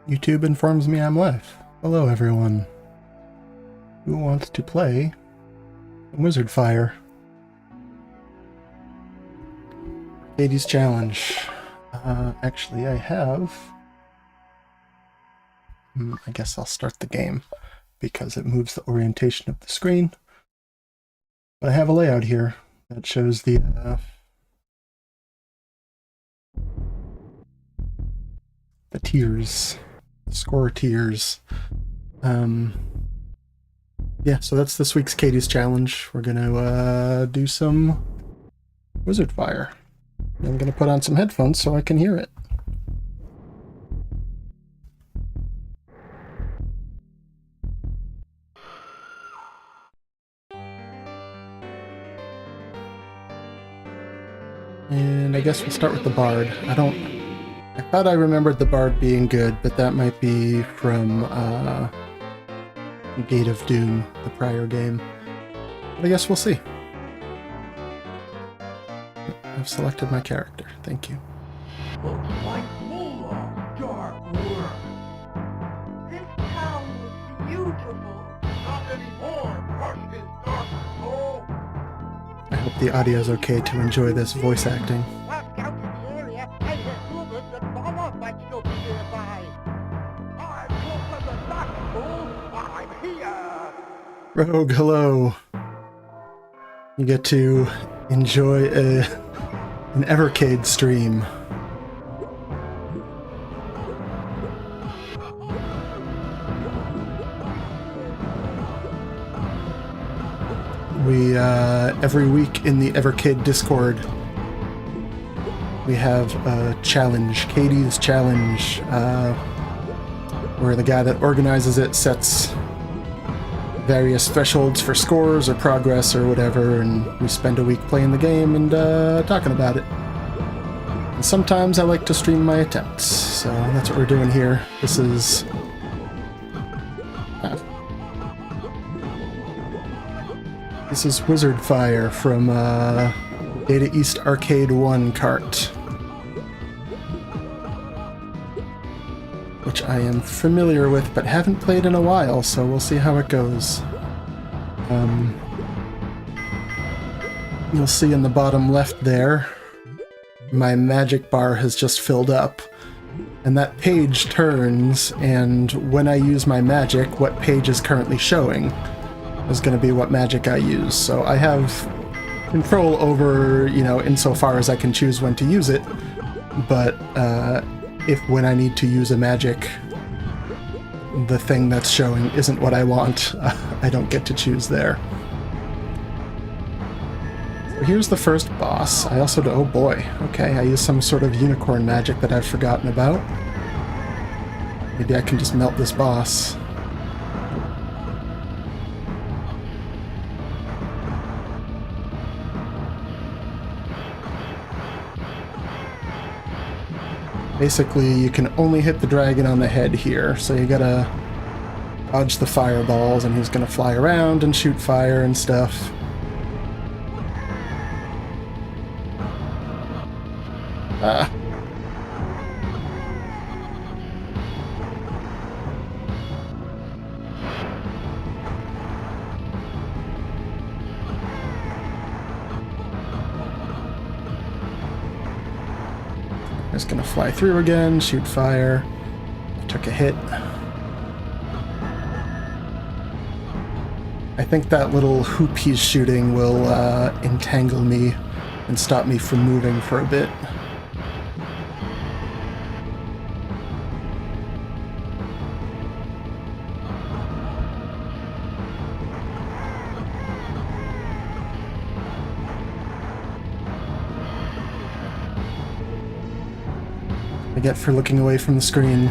YouTube informs me I'm live. Hello, everyone. Who wants to play Wizard Fire? Cadey's challenge. Actually, I have... I guess I'll start the game because it moves the orientation of the screen. But I have a layout here that shows the tiers, the score tiers. Yeah, so that's this week's Cadey's challenge. We're gonna do some Wizard Fire. I'm gonna put on some headphones so I can hear it. And I guess we'll start with the Bard. I thought I remembered the Bard being good, but that might be from Gate of Doom, the prior game. But I guess we'll see. I've selected my character. Thank you. Looks like full of dark work. This town was beautiful. Not anymore. Crushed in dark soul. I hope the audio is okay to enjoy this voice acting. Walked out to the area. I heard rumors that Mama might still be nearby. I'm from the dark soul. I'm here. Rogue, hello. You get to enjoy an Evercade stream. We, every week in the Evercade Discord, we have a challenge, Cadey's challenge, where the guy that organizes it sets various thresholds for scores or progress or whatever, and we spend a week playing the game and talking about it. And sometimes I like to stream my attempts, so that's what we're doing here. This is... This is Wizard Fire from Data East Arcade 1 cart, which I am familiar with but haven't played in a while, so we'll see how it goes. You'll see in the bottom left there, my magic bar has just filled up, and that page turns, and when I use my magic, what page is currently showing is going to be what magic I use. So I have control over, you know, insofar as I can choose when to use it, but if when I need to use a magic, the thing that's showing isn't what I want, I don't get to choose there. So here's the first boss. I also do, oh boy, okay, I use some sort of unicorn magic that I've forgotten about. Maybe I can just melt this boss. Basically, you can only hit the dragon on the head here, so you gotta dodge the fireballs, and he's gonna fly around and shoot fire and stuff. Just gonna fly through again, shoot fire. Took a hit. I think that little hoop he's shooting will entangle me and stop me from moving for a bit. I get for looking away from the screen.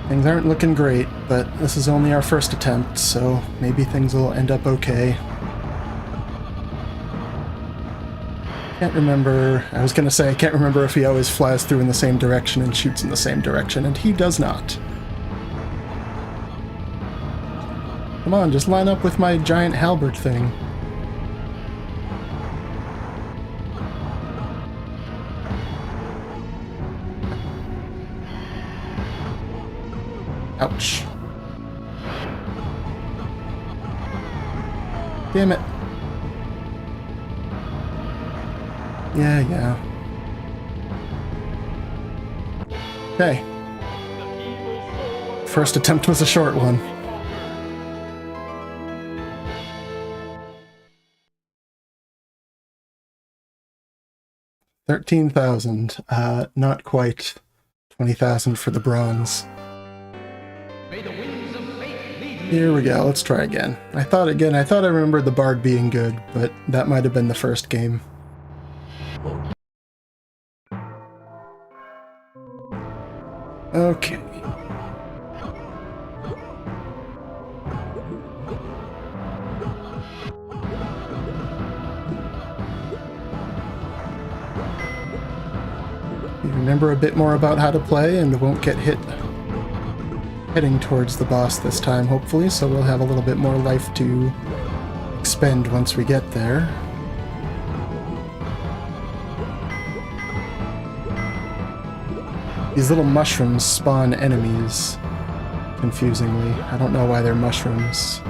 Things aren't looking great, but this is only our first attempt, so maybe things will end up okay. Can't remember. I was gonna say I can't remember if he always flies through in the same direction and shoots in the same direction, and he does not. Come on, just line up with my giant halberd thing. Ouch. Damn it. Yeah. Okay. First attempt was a short one. $13,000. Not quite 20,000 for the bronze. Here we go, let's try again. I thought I remembered the bard being good, but that might have been the first game. Okay. You remember a bit more about how to play and won't get hit heading towards the boss this time, hopefully, so we'll have a little bit more life to expend once we get there. These little mushrooms spawn enemies, confusingly. I don't know why they're mushrooms.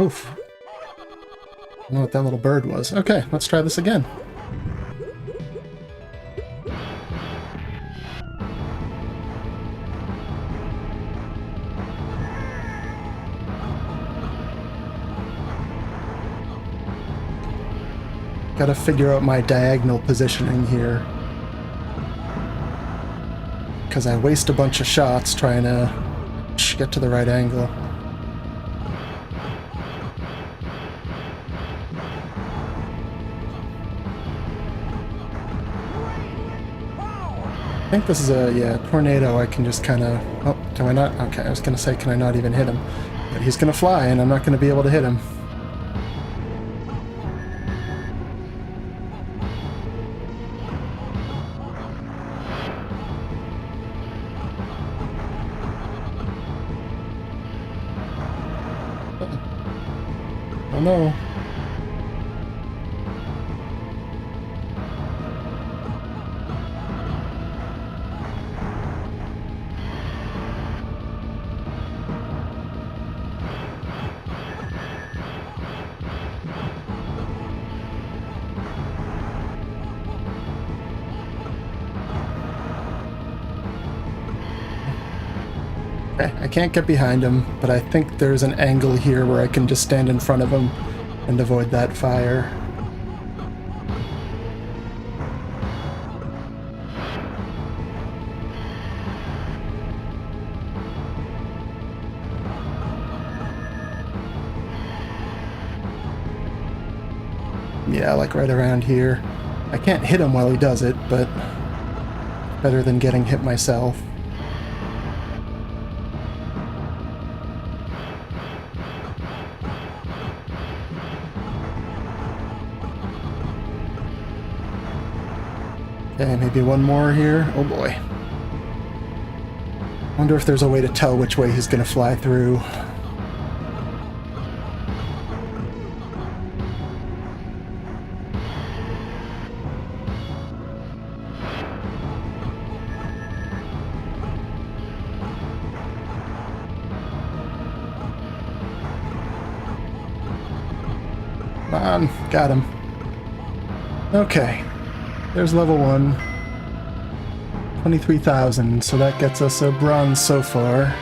Oof. I don't know what that little bird was. Okay, let's try this again. Gotta figure out my diagonal positioning here, because I waste a bunch of shots trying to get to the right angle. I think this is a, tornado. I can just kind of... Oh, do I not? Okay, I was going to say, can I not even hit him? But he's going to fly, and I'm not going to be able to hit him. Oh no. Okay, I can't get behind him, but I think there's an angle here where I can just stand in front of him and avoid that fire. Yeah, like right around here. I can't hit him while he does it, but better than getting hit myself. Okay, maybe one more here. Oh boy. Wonder if there's a way to tell which way he's gonna fly through. Come on, got him. Okay. There's level 1. 23,000, so that gets us a bronze so far.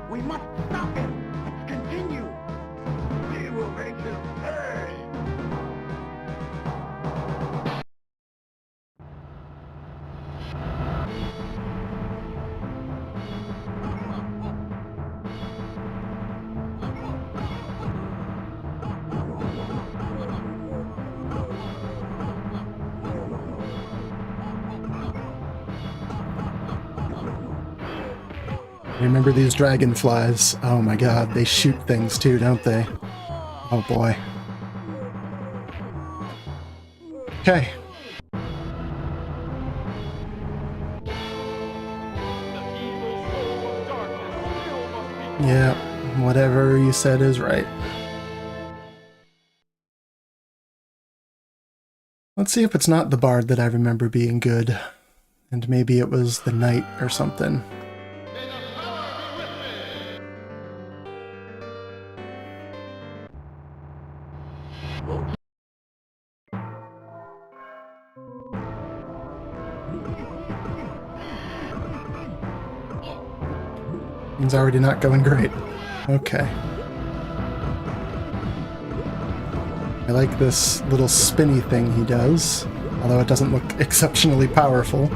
We must stop him and continue. We will make him pay. Remember these dragonflies? Oh my god, they shoot things too, don't they? Oh boy. Okay. Yeah, whatever you said is right. Let's see if it's not the bard that I remember being good. And maybe it was the knight or something. It's already not going great. Okay. I like this little spinny thing he does, although it doesn't look exceptionally powerful.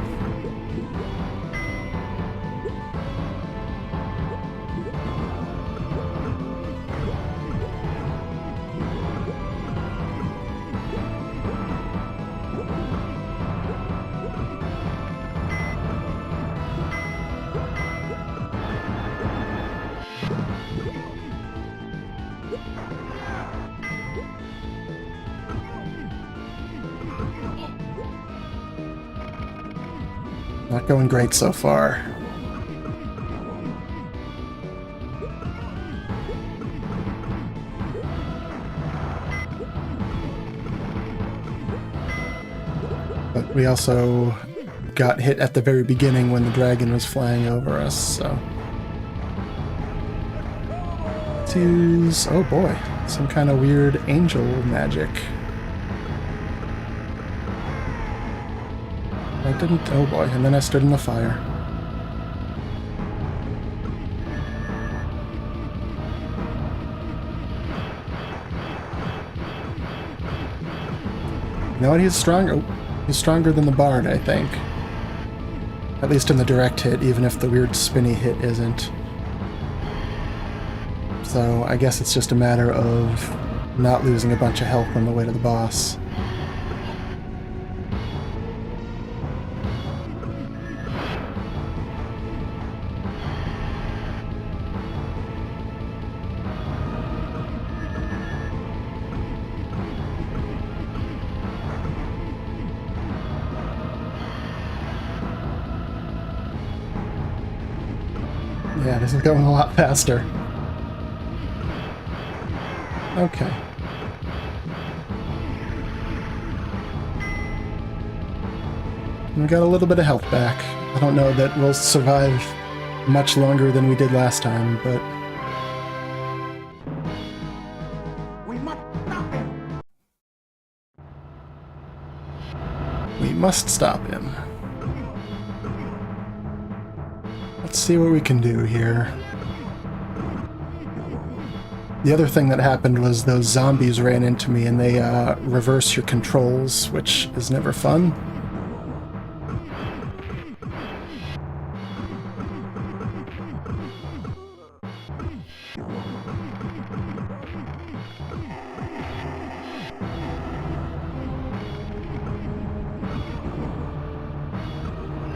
Not going great so far. But we also got hit at the very beginning when the dragon was flying over us, so... Let's use... oh boy, some kind of weird angel magic. I didn't... oh boy, and then I stood in the fire. You know what, he's strong. Oh, he's stronger than the bard, I think. At least in the direct hit, even if the weird spinny hit isn't. So I guess it's just a matter of not losing a bunch of health on the way to the boss. Yeah, this is going a lot faster. Okay. We got a little bit of health back. I don't know that we'll survive much longer than we did last time, but... We must stop him. we must stop him. Let's see what we can do here. The other thing that happened was those zombies ran into me and they reverse your controls, which is never fun.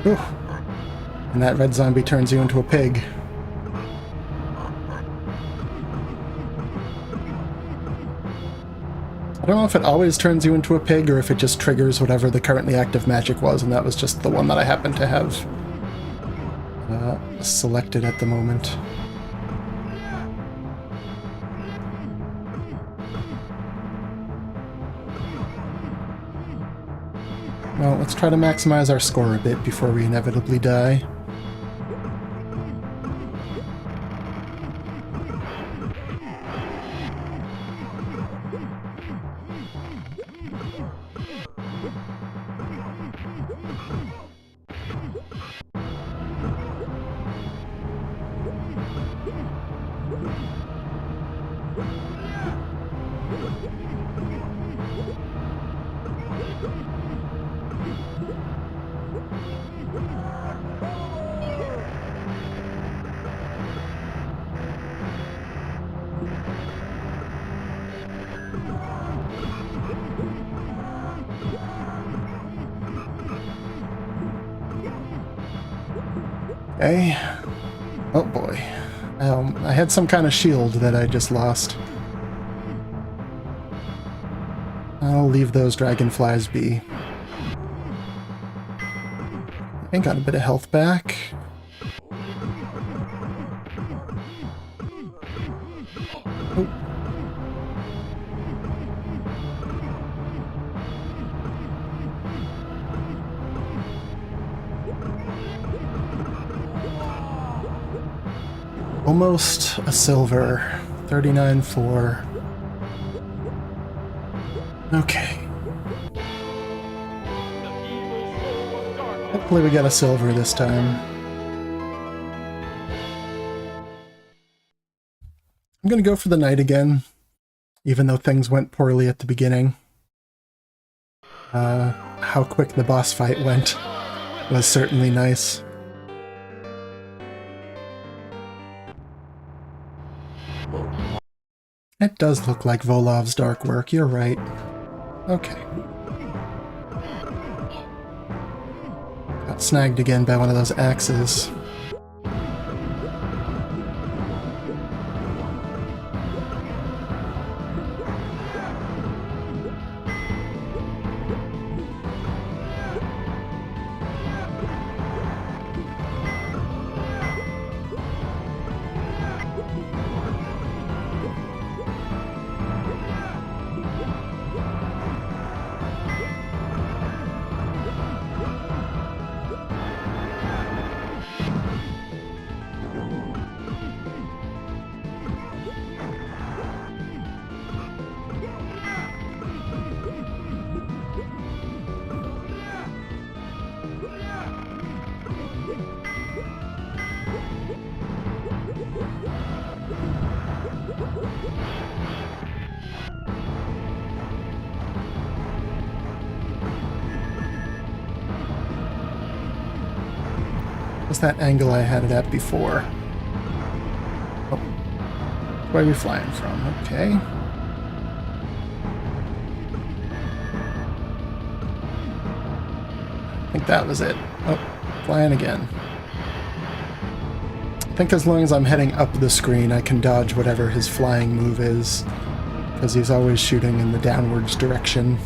Ooh. And that red zombie turns you into a pig. I don't know if it always turns you into a pig or if it just triggers whatever the currently active magic was, and that was just the one that I happen to have selected at the moment. Well, let's try to maximize our score a bit before we inevitably die. Okay. Oh boy. I had some kind of shield that I just lost. I'll leave those dragonflies be. I got a bit of health back. Oh. Almost a silver. 39.4. Okay. Hopefully we get a silver this time. I'm gonna go for the knight again, even though things went poorly at the beginning. How quick the boss fight went was certainly nice. It does look like Volov's dark work, you're right. Okay. Got snagged again by one of those axes. Was that angle I had it at before? Oh. Where are we flying from? Okay. I think that was it. Oh, flying again. I think as long as I'm heading up the screen, I can dodge whatever his flying move is, because he's always shooting in the downwards direction.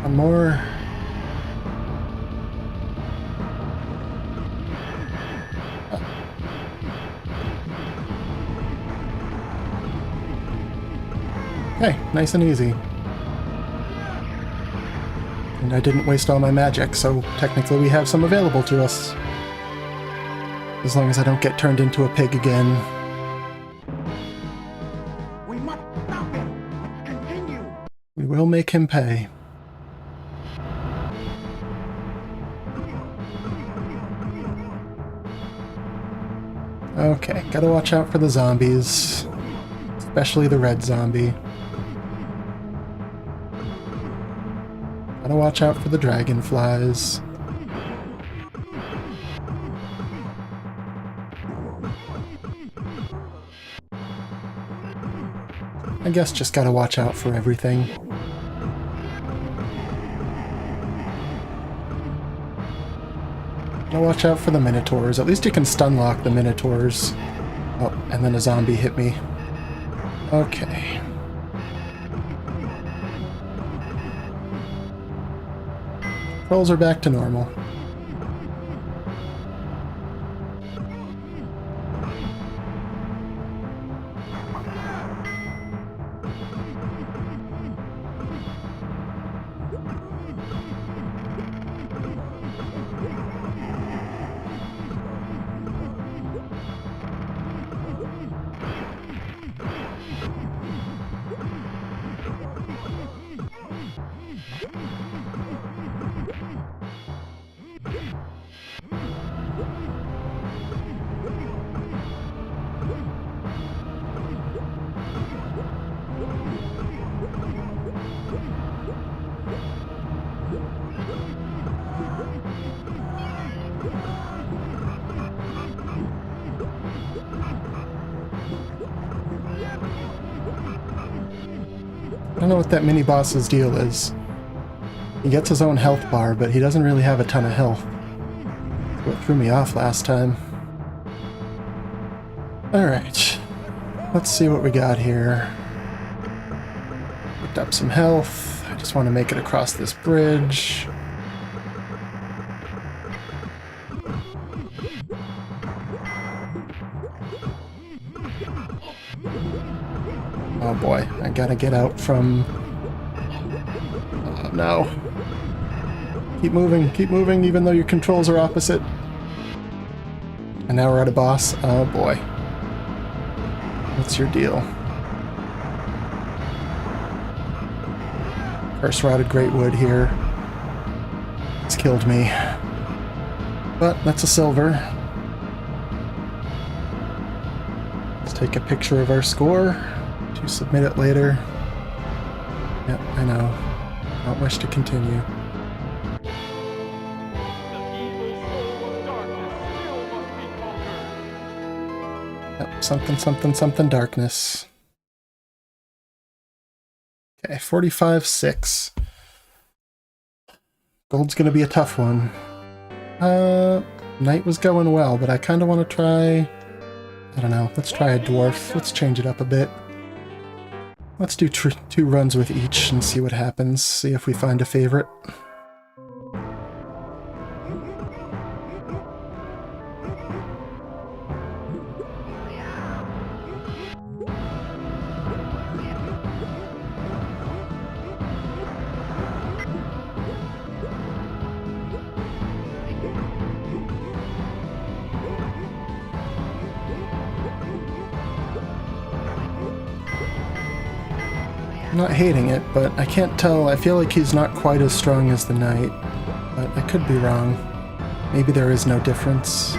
One more. Okay, nice and easy. And I didn't waste all my magic, so technically we have some available to us. As long as I don't get turned into a pig again. We must stop him. Let's continue. We will make him pay. Okay, gotta watch out for the zombies. Especially the red zombie. Gotta watch out for the dragonflies. I guess just gotta watch out for everything. Gotta watch out for the minotaurs. At least you can stun lock the minotaurs. Oh, and then a zombie hit me. Okay. Controls are back to normal. don't know what that mini-boss's deal is. He gets his own health bar, but he doesn't really have a ton of health. That's what threw me off last time. Alright. Let's see what we got here. Picked up some health. I just want to make it across this bridge. Oh boy, I gotta get out from... Oh no. Keep moving, even though your controls are opposite. And now we're at a boss. Oh boy. What's your deal? First Routed Greatwood here. It's killed me. But that's a silver. Let's take a picture of our score to submit it later. Yep, I know. Don't wish to continue. Yep, something darkness. Okay, 45-6. Gold's gonna be a tough one. Night was going well, but I kind of want to try... I don't know, let's try a dwarf. Let's change it up a bit. Let's do 2 runs with each and see what happens. See if we find a favorite. I'm not hating it, but I can't tell. I feel like he's not quite as strong as the knight, but I could be wrong. Maybe there is no difference.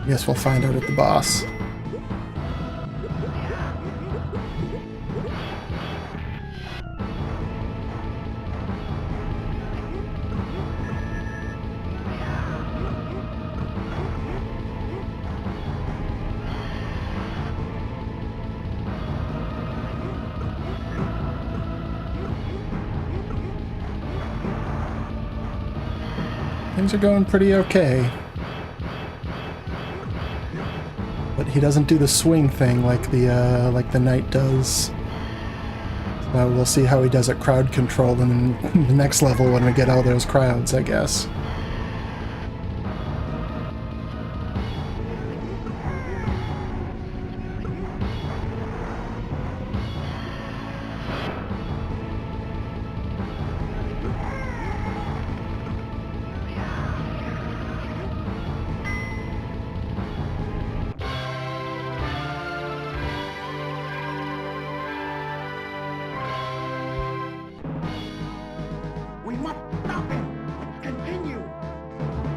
I guess we'll find out at the boss. Things are going pretty okay. But he doesn't do the swing thing like the knight does. So we'll see how he does at crowd control in the next level when we get all those crowds, I guess. We must stop him! Continue!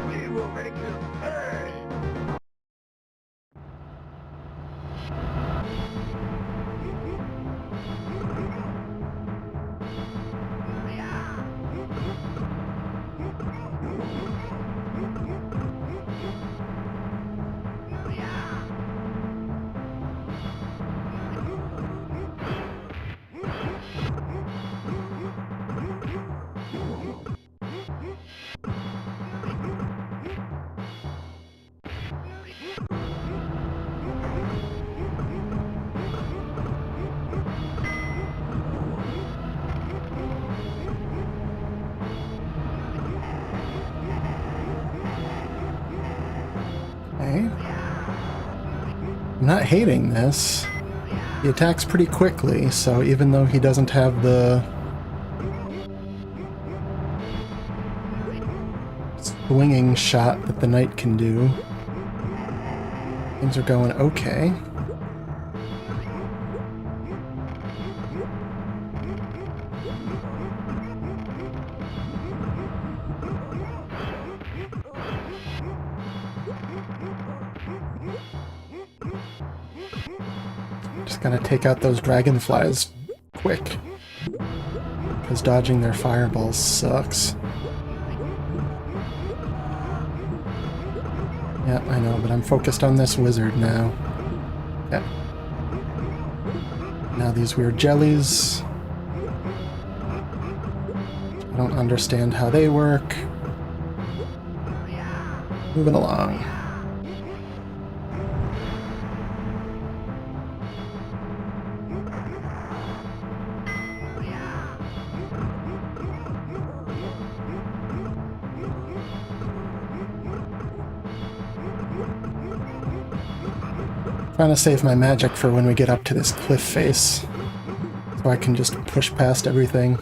We will make him pay! Okay. I'm not hating this. He attacks pretty quickly, so even though he doesn't have the swinging shot that the knight can do, things are going okay. Just gotta take out those dragonflies quick, because dodging their fireballs sucks. Yeah, I know, but I'm focused on this wizard now. Okay. Now these weird jellies. I don't understand how they work. Moving along. Trying to save my magic for when we get up to this cliff face, so I can just push past everything.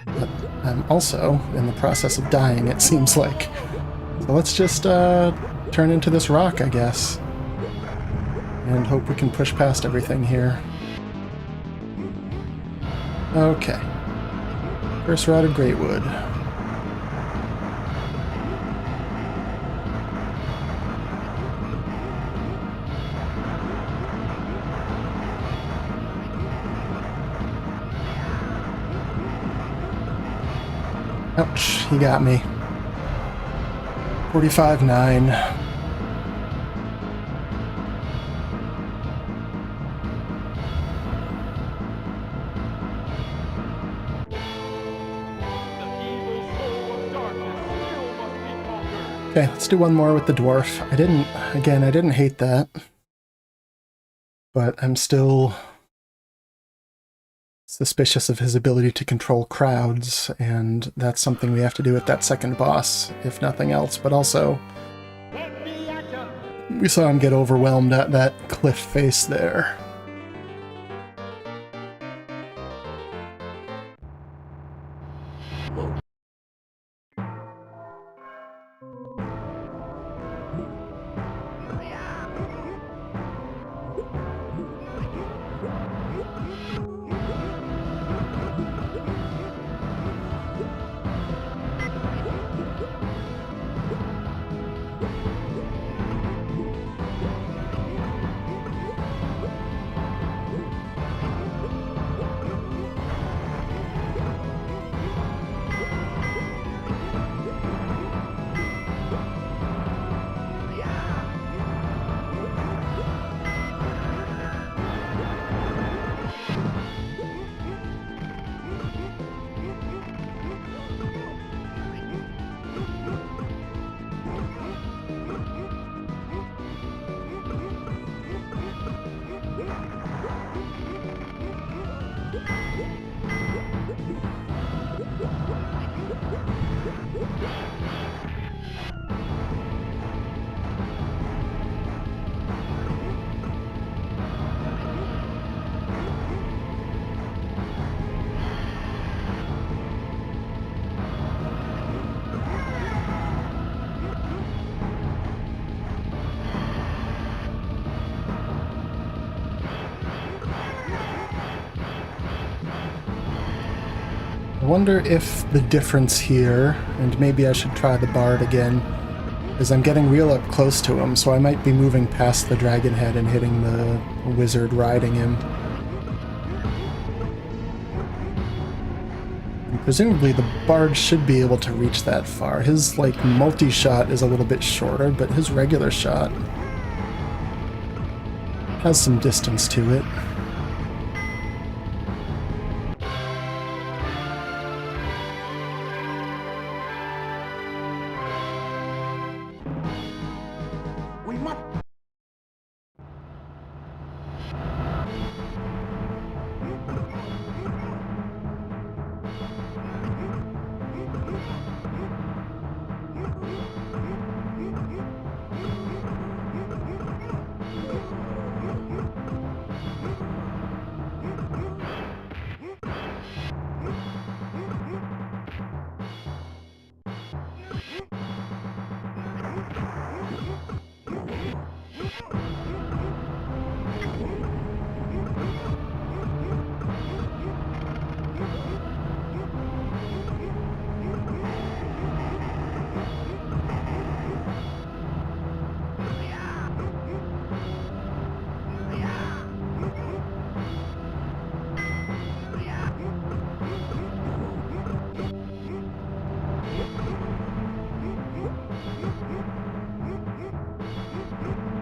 But I'm also in the process of dying, it seems like. So let's just turn into this rock, I guess, and hope we can push past everything here. Okay. First Rod of Greatwood. Ouch, he got me. 45-9. Okay, let's do one more with the dwarf. I didn't hate that. But I'm still suspicious of his ability to control crowds, and that's something we have to do with that second boss, if nothing else. But also, we saw him get overwhelmed at that cliff face there. I wonder if the difference here, and maybe I should try the bard again, is I'm getting real up close to him, so I might be moving past the dragon head and hitting the wizard riding him. And presumably the bard should be able to reach that far. His, like, multi-shot is a little bit shorter, but his regular shot has some distance to it.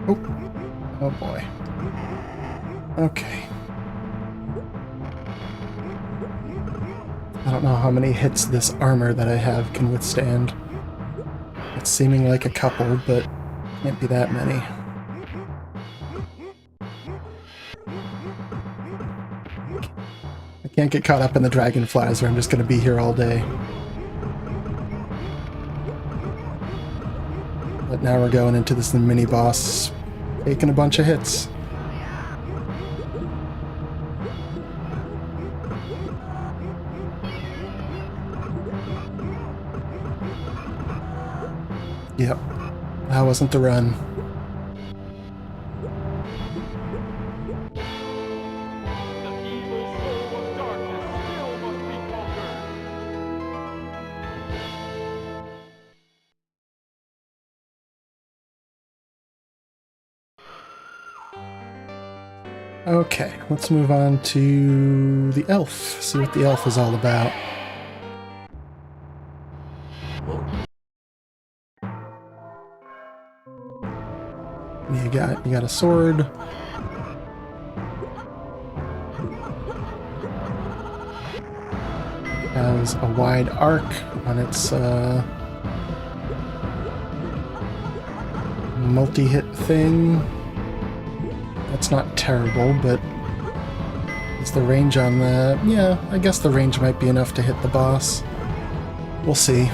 Oh, oh boy. Okay. I don't know how many hits this armor that I have can withstand. It's seeming like a couple, but can't be that many. I can't get caught up in the dragonflies or I'm just going to be here all day. But now we're going into this mini-boss, taking a bunch of hits. Yep, that wasn't the run. Okay, let's move on to the elf, see what the elf is all about. You got a sword. It has a wide arc on its multi-hit thing. That's not terrible, but is the range on that? Yeah, I guess the range might be enough to hit the boss. We'll see.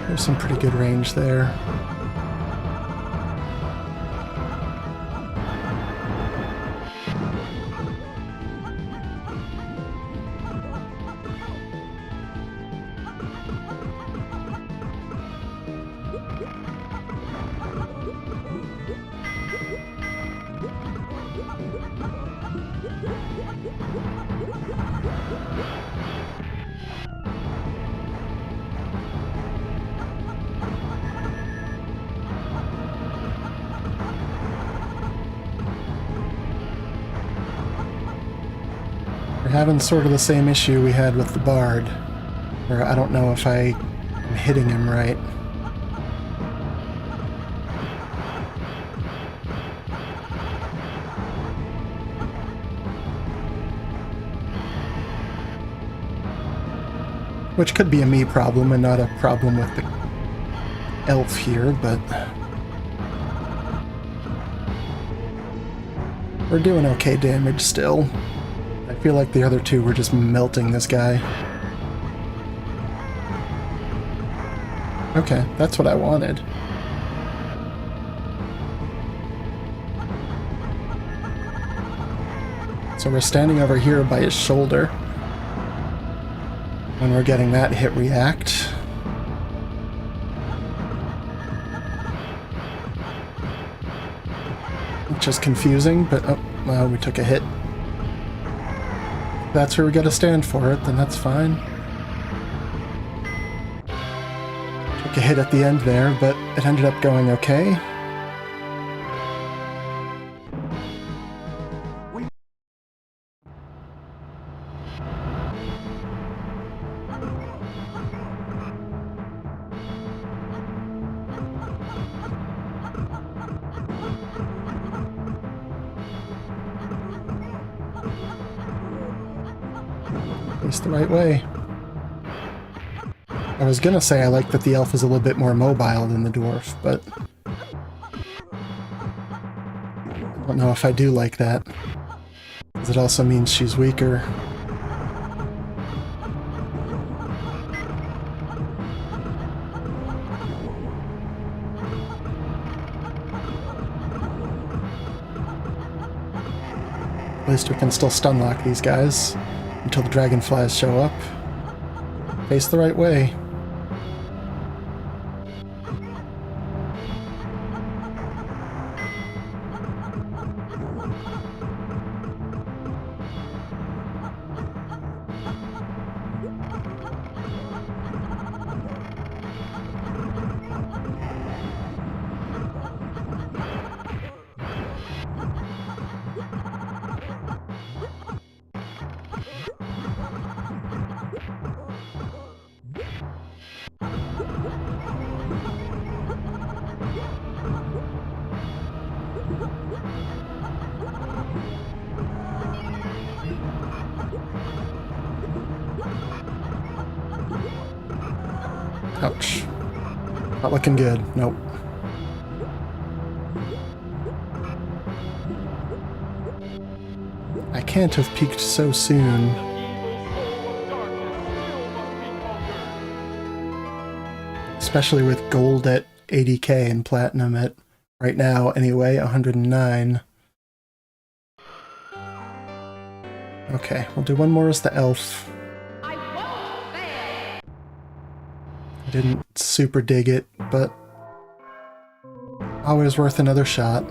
There's some pretty good range there. We're having sort of the same issue we had with the bard, where I don't know if I am hitting him right. Which could be a me problem and not a problem with the elf here, but we're doing okay damage still. I feel like the other two were just melting this guy. Okay, that's what I wanted. So we're standing over here by his shoulder when we're getting that hit react. Which is confusing, but oh, well, we took a hit. If that's where we gotta stand for it, then that's fine. Took a hit at the end there, but it ended up going okay. Face the right way. I was gonna say I like that the elf is a little bit more mobile than the dwarf, but I don't know if I do like that, because it also means she's weaker. At least we can still stun lock these guys until the dragonflies show up. Face the right way. Ouch. Not looking good. Nope. I can't have peaked so soon. Especially with gold at 80k and platinum at, right now anyway, 109. Okay, we'll do one more as the elf. I didn't super dig it, but always worth another shot.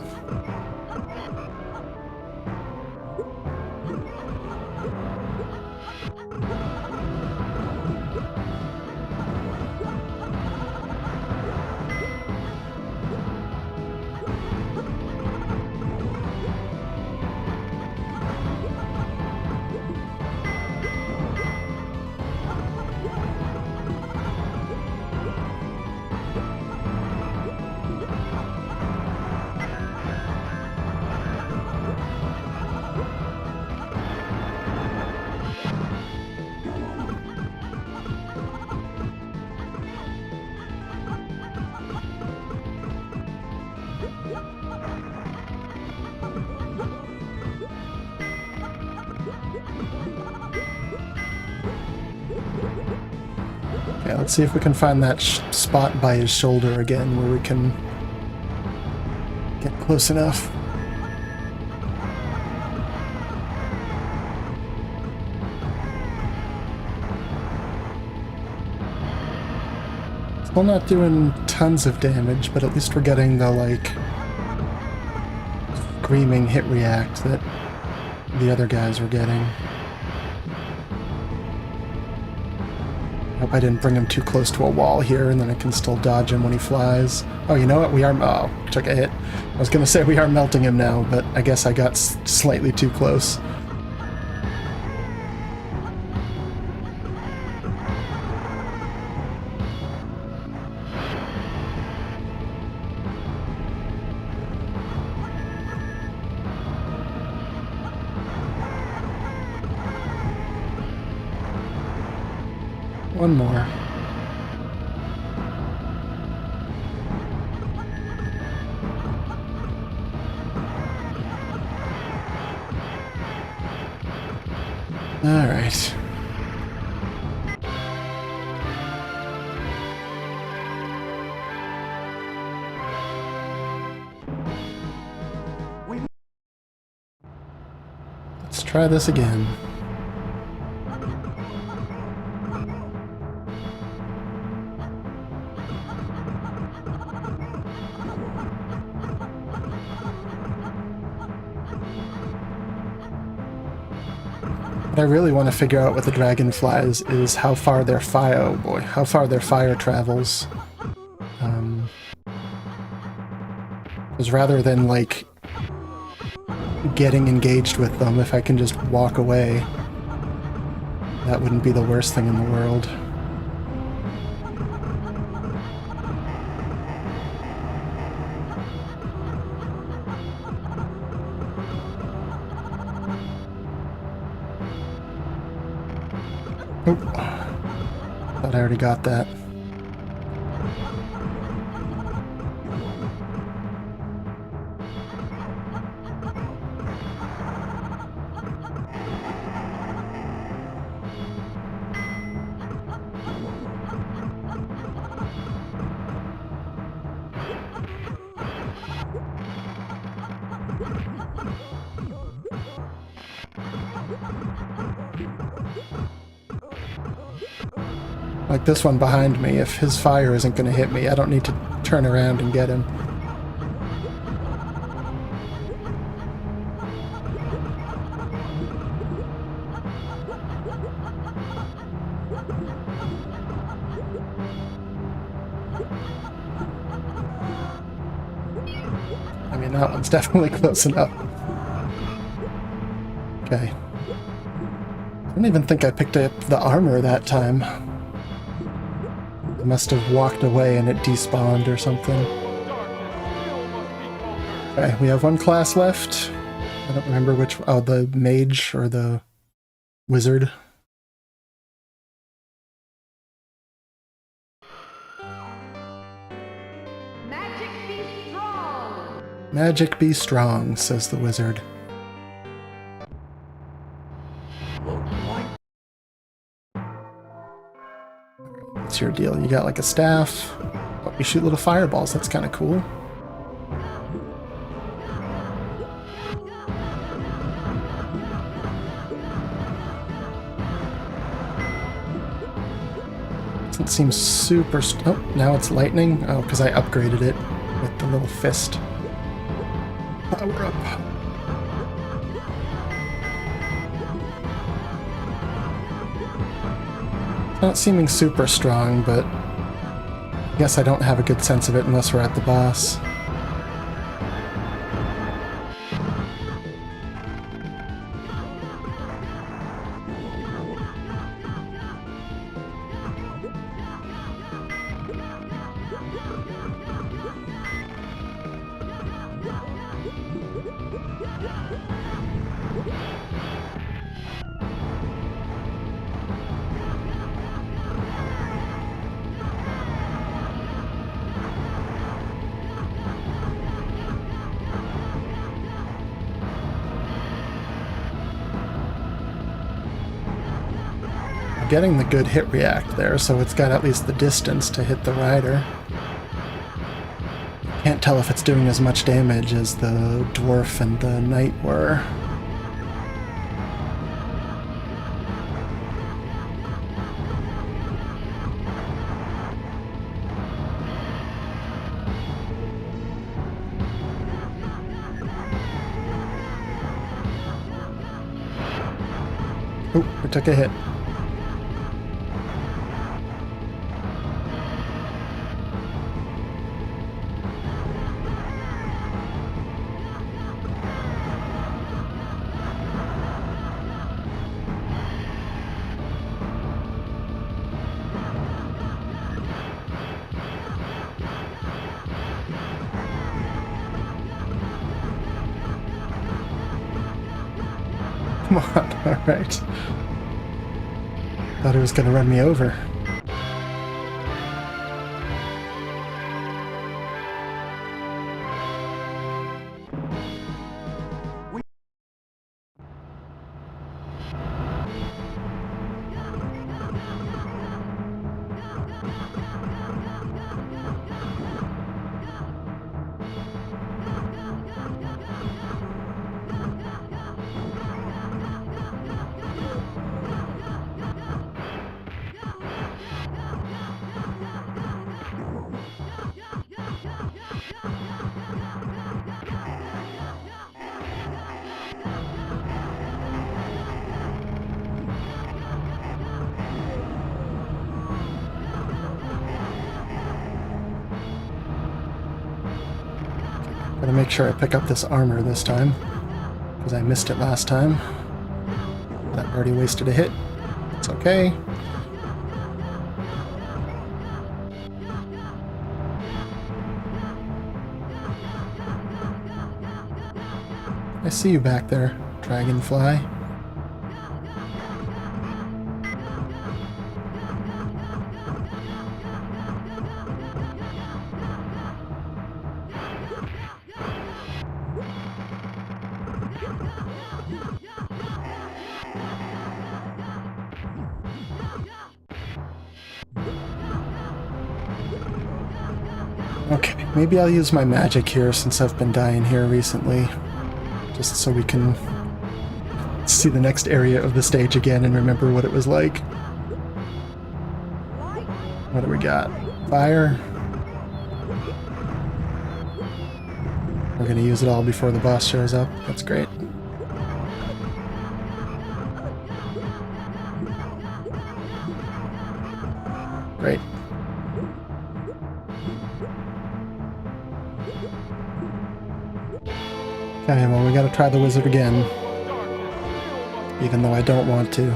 Okay, let's see if we can find that spot by his shoulder again where we can get close enough. Still not doing tons of damage, but at least we're getting the, like, screaming hit react that the other guys were getting. Hope I didn't bring him too close to a wall here, and then I can still dodge him when he flies. Oh, you know what? We are... Oh, took a hit. I was gonna say we are melting him now, but I guess I got slightly too close. One more. All right. Let's try this again. What I really want to figure out with the dragonflies is how far their fire, oh boy, how far their fire travels. Because rather than, like, getting engaged with them, if I can just walk away, that wouldn't be the worst thing in the world. Oh, thought I already got that. Like this one behind me, if his fire isn't going to hit me, I don't need to turn around and get him. I mean, that one's definitely close enough. Okay. I don't even think I picked up the armor that time. I must have walked away and it despawned or something. Okay, we have one class left. I don't remember which... Oh, the mage or the wizard. Magic be strong, says the wizard. Looks like What's your deal? You got like a staff? Oh, you shoot little fireballs, that's kind of cool. Doesn't seem super... Oh, now it's lightning? Oh, because I upgraded it with the little fist. Power up. Not seeming super strong, but I guess I don't have a good sense of it unless we're at the boss. Getting the good hit react there, so it's got at least the distance to hit the rider. Can't tell if it's doing as much damage as the dwarf and the knight were. Oh, we took a hit. Come on, alright. Thought it was gonna run me over. Gotta make sure I pick up this armor this time, because I missed it last time. That already wasted a hit. It's okay. I see you back there, Dragonfly. Okay, maybe I'll use my magic here since I've been dying here recently. Just so we can see the next area of the stage again and remember what it was like. What do we got? Fire. We're gonna use it all before the boss shows up. That's great. Great. Okay, well, we gotta try the wizard again. Even though I don't want to.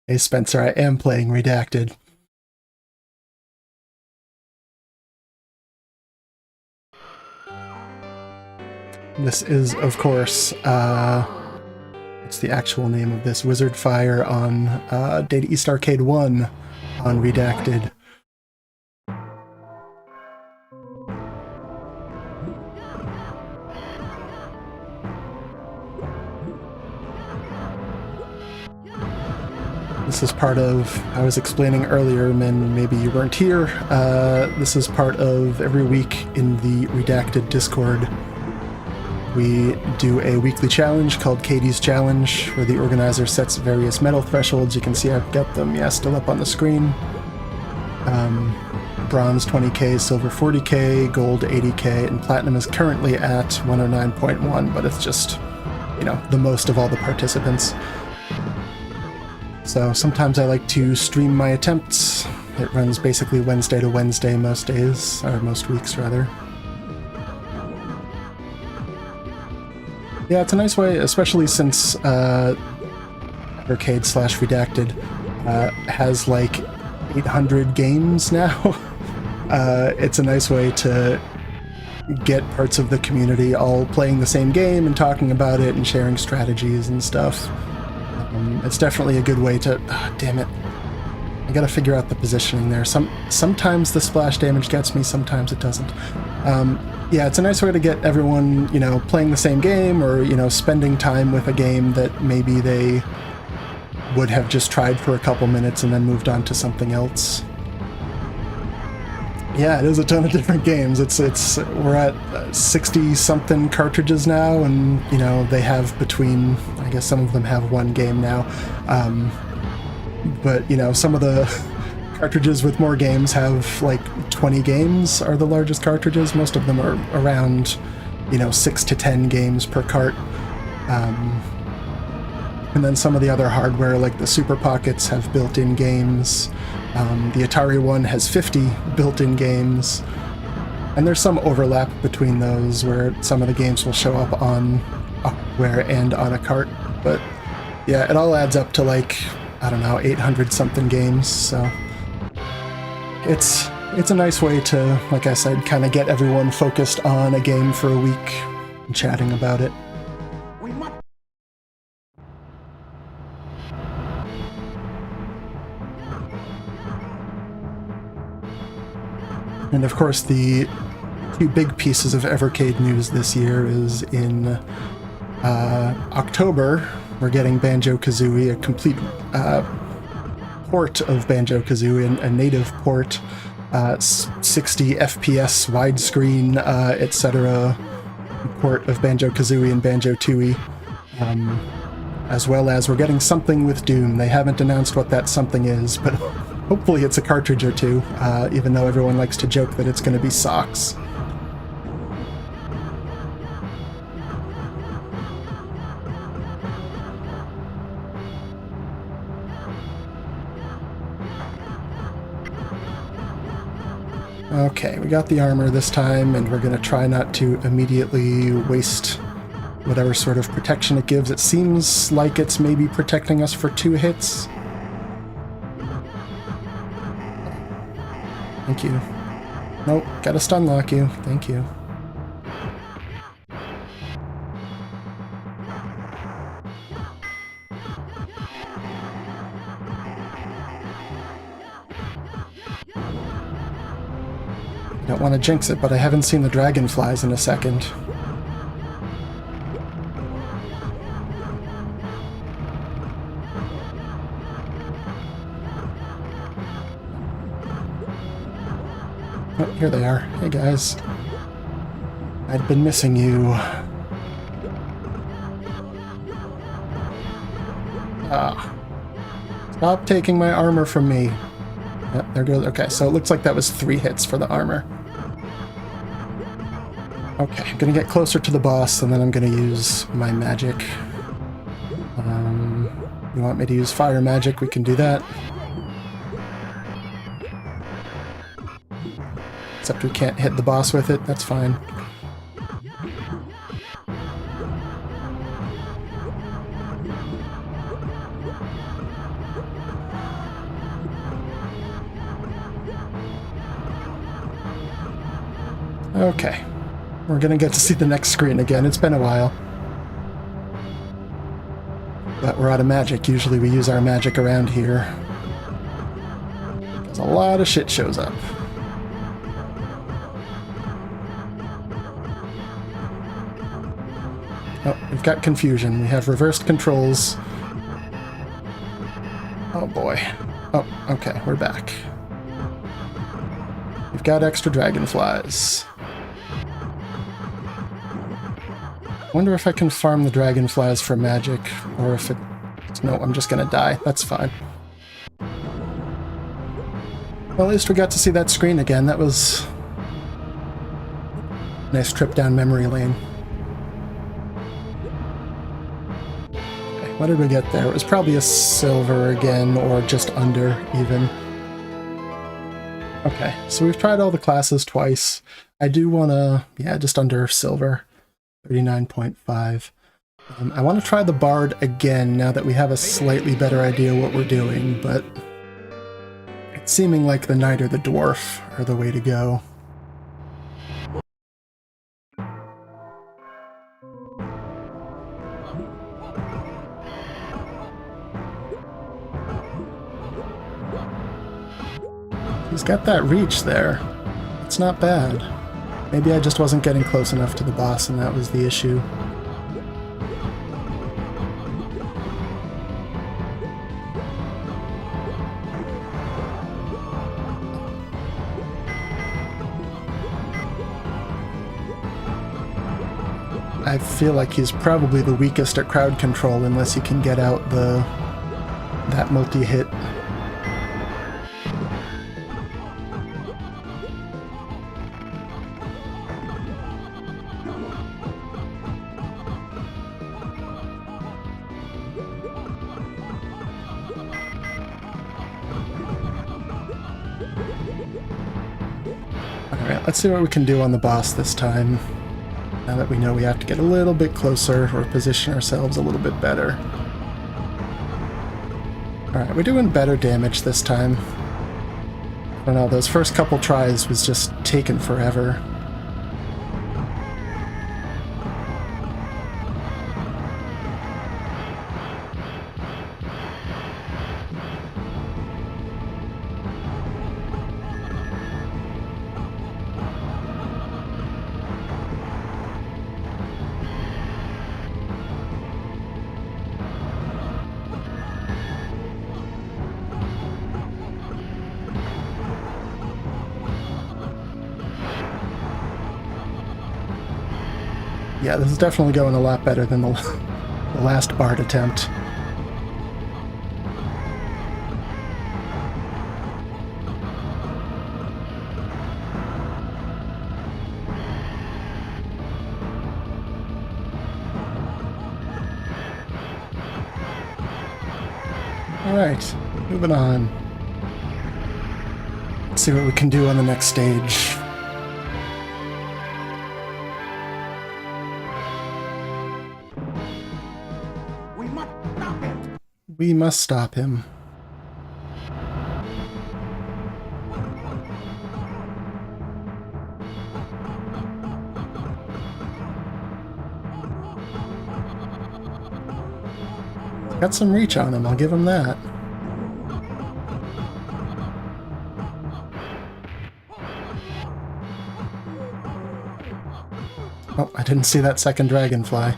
Hey, Spencer, I am playing Redacted. This is, of course, what's the actual name of this? Wizard Fire on Data East Arcade 1 on Redacted. this is part of, I was explaining earlier, and maybe you weren't here, this is part of every week in the Redacted Discord. We do a weekly challenge called Cadey's Challenge, where the organizer sets various medal thresholds. You can see I've got them, yeah, still up on the screen. Bronze 20k, silver 40k, gold 80k, and platinum is currently at 109.1, but it's just, you know, the most of all the participants. So sometimes I like to stream my attempts. It runs basically Wednesday to Wednesday most days, or most weeks rather. Yeah, it's a nice way, especially since Evercade/Redacted has like 800 games now. It's a nice way to get parts of the community all playing the same game and talking about it and sharing strategies and stuff. It's definitely a good way to... damn it. I gotta figure out the positioning there. Sometimes the splash damage gets me, sometimes it doesn't. Yeah, it's a nice way to get everyone, you know, playing the same game, or, you know, spending time with a game that maybe they would have just tried for a couple minutes and then moved on to something else. Yeah, it is a ton of different games. We're at 60-something cartridges now, and, you know, they have between, I guess some of them have one game now. But, you know, some of the cartridges with more games have, like, 20 games are the largest cartridges. Most of them are around, you know, 6 to 10 games per cart. And then some of the other hardware, like the Super Pockets, have built-in games. The Atari one has 50 built-in games. And there's some overlap between those, where some of the games will show up on hardware and on a cart. But yeah, it all adds up to, like, I don't know, 800-something games, so... It's a nice way to, like I said, kind of get everyone focused on a game for a week and chatting about it. And of course, the two big pieces of Evercade news this year is in October, we're getting Banjo-Kazooie, a complete port of Banjo-Kazooie, a native port, 60 FPS widescreen, etc. port of Banjo-Kazooie and Banjo-Tooie, as well as we're getting something with Doom. They haven't announced what that something is, but hopefully it's a cartridge or two, even though everyone likes to joke that it's going to be socks. Okay, we got the armor this time, and we're going to try not to immediately waste whatever sort of protection it gives. It seems like it's maybe protecting us for 2 hits. Thank you. Nope, gotta stun lock you. Thank you. Don't want to jinx it, but I haven't seen the dragonflies in a second. Oh, here they are. Hey guys. I'd been missing you. Ah. Stop taking my armor from me. Yep, there goes. Okay, so it looks like that was 3 hits for the armor. Okay, I'm gonna get closer to the boss, and then I'm gonna use my magic. You want me to use fire magic? We can do that. Except we can't hit the boss with it, that's fine. Okay. We're gonna get to see the next screen again. It's been a while. But we're out of magic. Usually we use our magic around here. Because a lot of shit shows up. Oh, we've got confusion. We have reversed controls. Oh, Oh boy. Oh, okay, we're back. We've got extra dragonflies. Wonder if I can farm the dragonflies for magic, or if it... No, I'm just gonna die. That's fine. Well, at least we got to see that screen again. That was a nice trip down memory lane. Okay, what did we get there? It was probably a silver again, or just under, even. Okay, so we've tried all the classes twice. I do want to... yeah, just under silver. 39.5. I want to try the Bard again now that we have a slightly better idea what we're doing, but it's seeming like the Knight or the Dwarf are the way to go. He's got that reach there. It's not bad. Maybe I just wasn't getting close enough to the boss and that was the issue. I feel like he's probably the weakest at crowd control unless he can get out that multi-hit. Alright, let's see what we can do on the boss this time. Now that we know we have to get a little bit closer or position ourselves a little bit better. Alright, we're doing better damage this time. I don't know, those first couple tries was just taking forever. Yeah, this is definitely going a lot better than the last Bard attempt. Alright, moving on. Let's see what we can do on the next stage. We must stop him. Got some reach on him, I'll give him that. Oh, I didn't see that second dragonfly.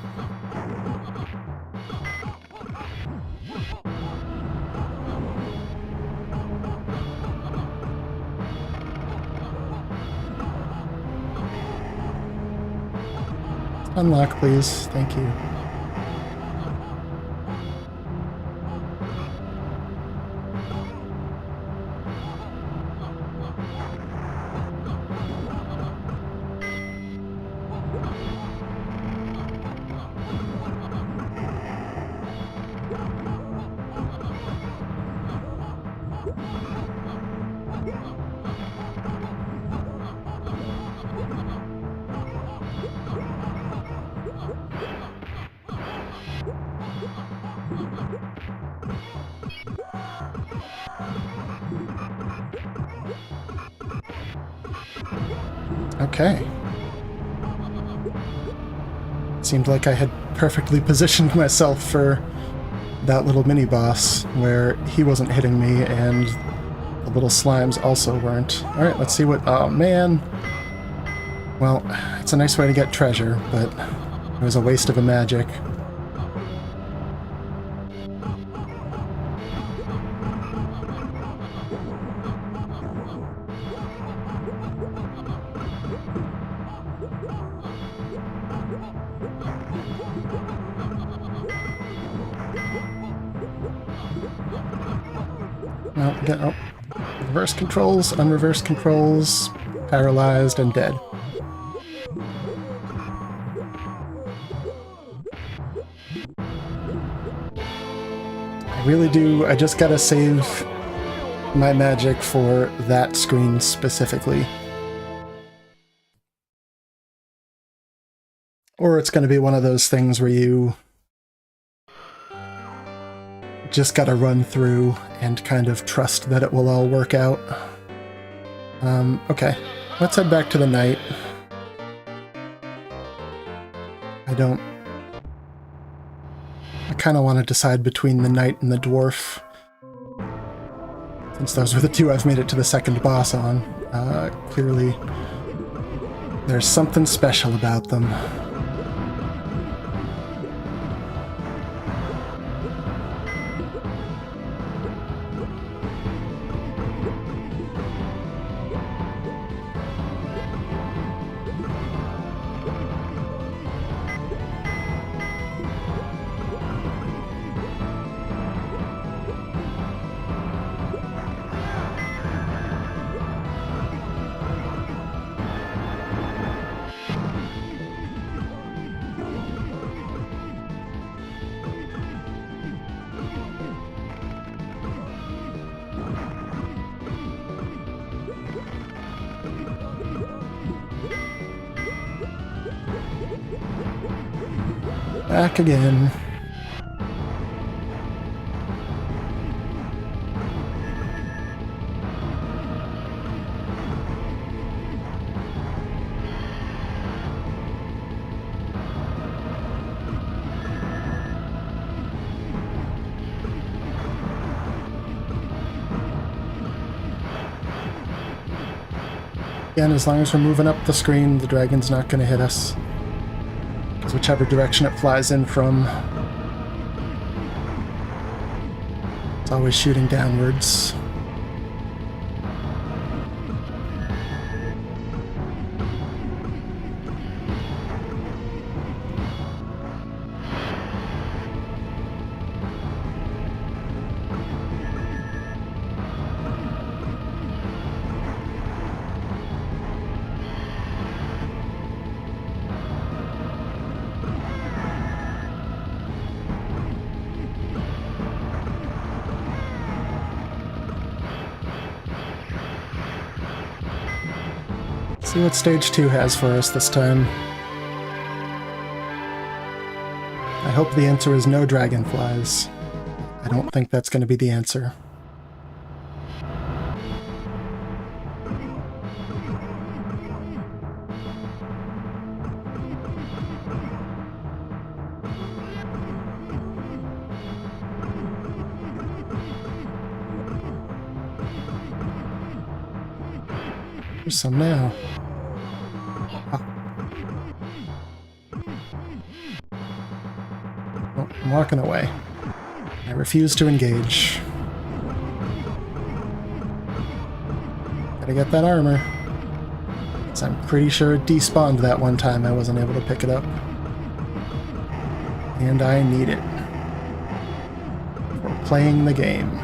Unlock, please. Thank you. Okay. Seemed like I had perfectly positioned myself for that little mini-boss, where he wasn't hitting me and the little slimes also weren't. Alright, let's see what... oh, man! Well, it's a nice way to get treasure, but it was a waste of a magic. No, again, oh. Reverse controls, unreverse controls, paralyzed, and dead. I really do, I just gotta save my magic for that screen specifically. Or it's gonna be one of those things where you just gotta run through and kind of trust that it will all work out. Okay, let's head back to the night. I kind of want to decide between the knight and the dwarf, since those were the two I've made it to the second boss on. Clearly, there's something special about them. Back again. Again, as long as we're moving up the screen, the dragon's not going to hit us. Because whichever direction it flies in from, it's always shooting downwards. See what stage 2 has for us this time. I hope the answer is no dragonflies. I don't think that's going to be the answer. There's some now. Oh, I'm walking away. I refuse to engage. Gotta get that armor. 'Cause I'm pretty sure it despawned that one time I wasn't able to pick it up. And I need it for playing the game.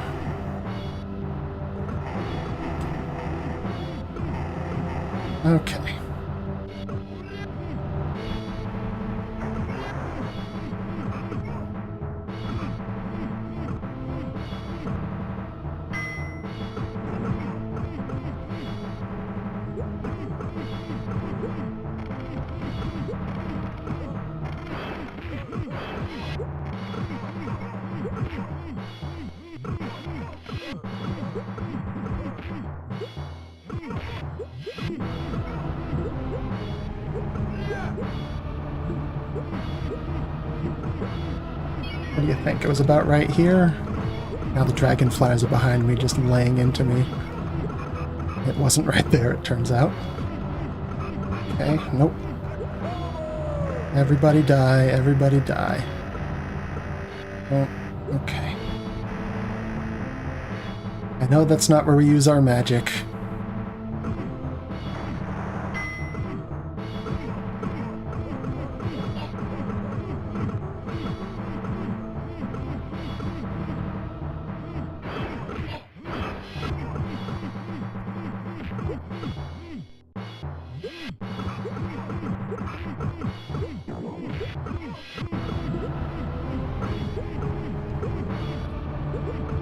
Okay. What do you think? It was about right here? Now the dragonflies are behind me, just laying into me. It wasn't right there, it turns out. Okay, nope. Everybody die, everybody die. Oh, okay. I know that's not where we use our magic.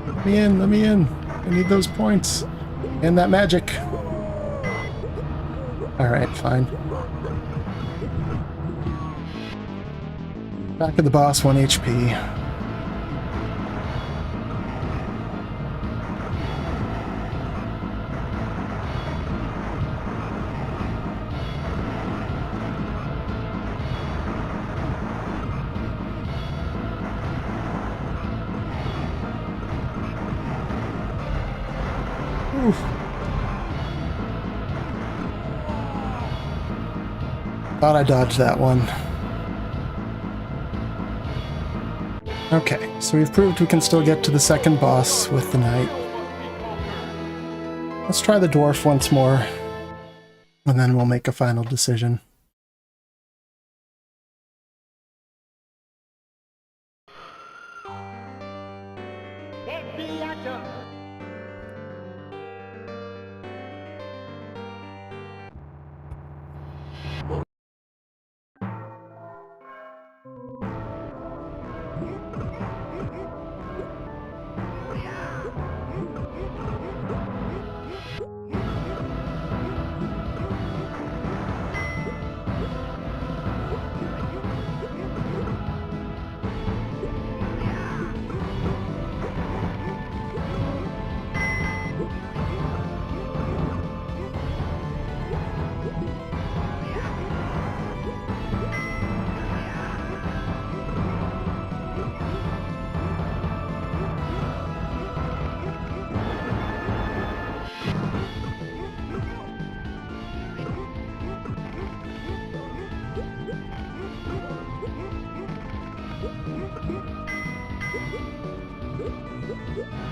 Let me in, let me in. I need those points. And that magic. Alright, fine. Back of the boss, 1 HP. Oof. Thought I dodged that one. Okay, so we've proved we can still get to the second boss with the knight. Let's try the dwarf once more, and then we'll make a final decision.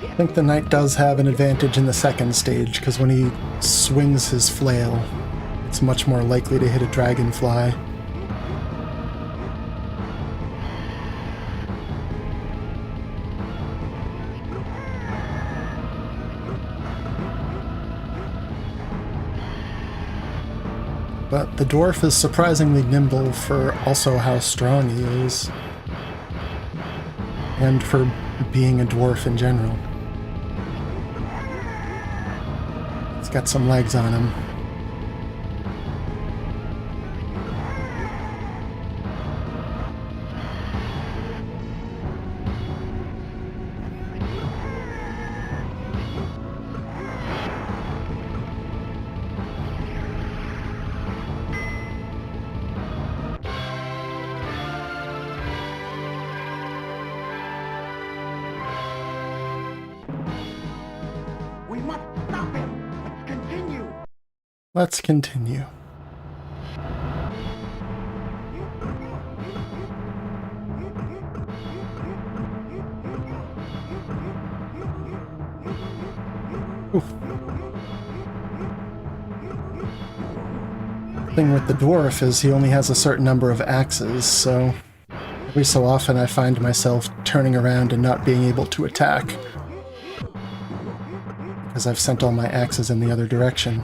I think the knight does have an advantage in the second stage, because when he swings his flail, it's much more likely to hit a dragonfly. But the dwarf is surprisingly nimble for also how strong he is, and for being a dwarf in general. He's got some legs on him. We must stop him. Let's continue. Let's continue. Oof. The thing with the dwarf is he only has a certain number of axes, so every so often I find myself turning around and not being able to attack, because I've sent all my axes in the other direction.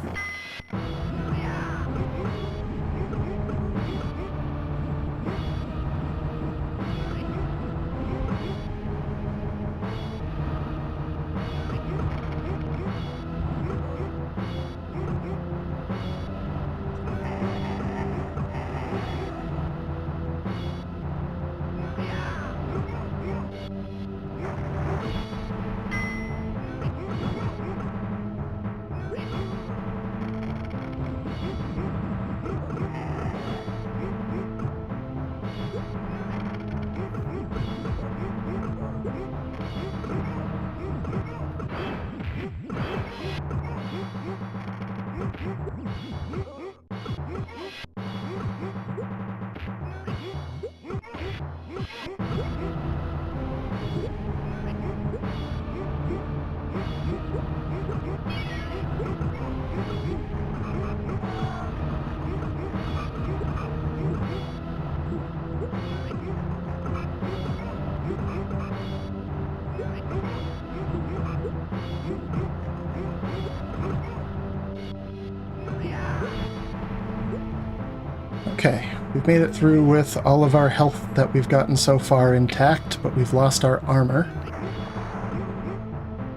Okay, We've made it through with all of our health that we've gotten so far intact, but we've lost our armor.